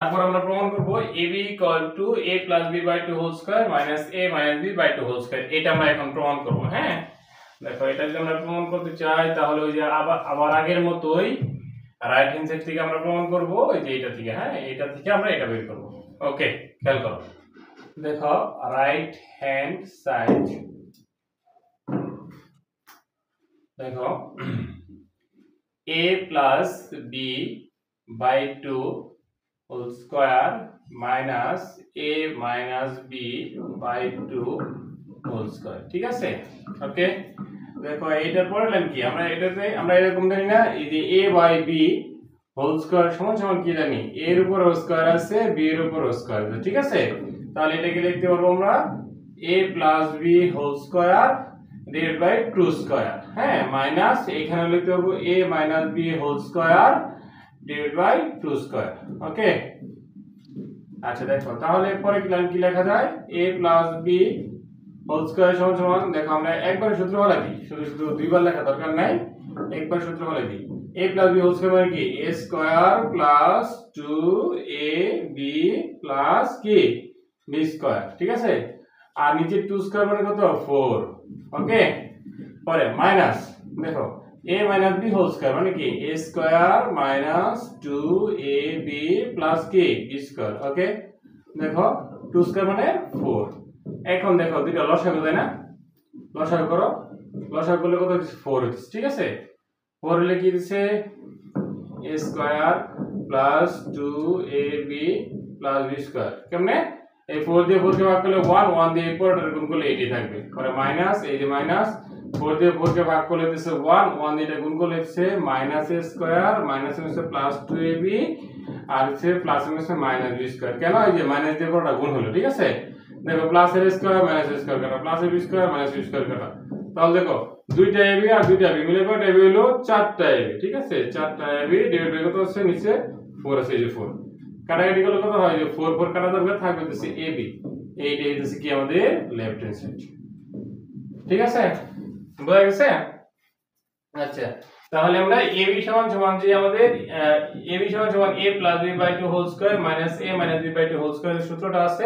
তারপর আমরা প্রমাণ করব ab a + b/2 whole square minus a - b/2 whole square. এটা আমরা এখন প্রমাণ করব। হ্যাঁ, দেখো এটা যদি আমরা প্রমাণ করতে চাই তাহলে ওই যে আবার আগের মতোই রাইট হ্যান্ড সাইড থেকে আমরা প্রমাণ করব, এই যে এটা থেকে। হ্যাঁ, এটা থেকে আমরা এটা বের করব। ওকে, খেয়াল করো। দেখো রাইট হ্যান্ড সাইড, দেখো a + b/2 whole square minus a - b/2 whole square. ঠিক আছে, ওকে। দেখো এইটার পরের লাইন কি, আমরা এরকম জানি না, এই যে a/b হোল স্কয়ার সমান সমান কি জানি, a এর উপর স্কয়ার আছে, b এর উপর স্কয়ার আছে। ঠিক আছে, তাহলে এটাকে লিখতে পারবো আমরা a + b whole square divided by 2 square. হ্যাঁ, মাইনাস এখানে লিখতে পারবো a - b whole square divided by 2 square. Okay, আচ্ছা দেখো তাহলে পরে কি লেখা যায়, a + b হোল স্কয়ার সমান সমান, দেখো আমরা একবার সূত্র বলে দিই, শুধু দুইবার লেখা দরকার নাই, একবার সূত্র বলে দিই। a + b হোল স্কয়ার মানে কি, a square plus 2ab plus কি b স্কয়ার। ঠিক আছে, আর নিচে 2 স্কয়ার মানে কত, 4। ওকে, পরে মাইনাস, দেখো a - b হোল স্কয়ার মানে কি, a square minus 2ab plus কি b স্কয়ার। ওকে, দেখো 2 স্কয়ার মানে 4। এখন দেখো দুইটা লসাগু, তাই না, লসাগু করো, লসাগু করলে কত হচ্ছে, 4 হচ্ছে। ঠিক আছে, 4 হলে কি দিছে, a square plus 2ab plus b square. কেমনে, এই 4 দিয়ে 4 কে ভাগ করলে 1, 1 দিয়ে পরেরটা গুণ করলে 8 থাকবে। পরে মাইনাস, এই যে মাইনাস 4 দিয়ে 4 কে ভাগ করলে দিছে 1, 1 দিয়ে এটা গুণ করলে হচ্ছে মাইনাস a স্কয়ার, মাইনাস হচ্ছে প্লাস 2ab, আর হচ্ছে প্লাস হচ্ছে মাইনাস b স্কয়ার। কেন, এই যে মাইনাস দিয়ে পরেরটা গুণ হলো। ঠিক আছে, দেখো plus a square minus a square কাটা, plus a b square minus b square কাটা, তাহলে দেখো দুইটা ab আর দুইটা b মিলে কয়টা ab হলো, 4টা ab। ঠিক আছে, 4টা ab ডিভাইড বাই কত হচ্ছে, নিচে 4 আছে, এই যে 4 কাটাকাটি করলে কত হয়, যে 4 4 কাটা দরকার থাকবে হচ্ছে ab, এইটাই হচ্ছে কি আমাদের লেফট হ্যান্ড সাইড। ঠিক আছে, বোঝা গেছে? আচ্ছা, তাহলে আমরা ab সমান সমান যে আমাদের ab সমান সমান a + b/2 whole square minus a - b/2 whole square সূত্রটা আছে।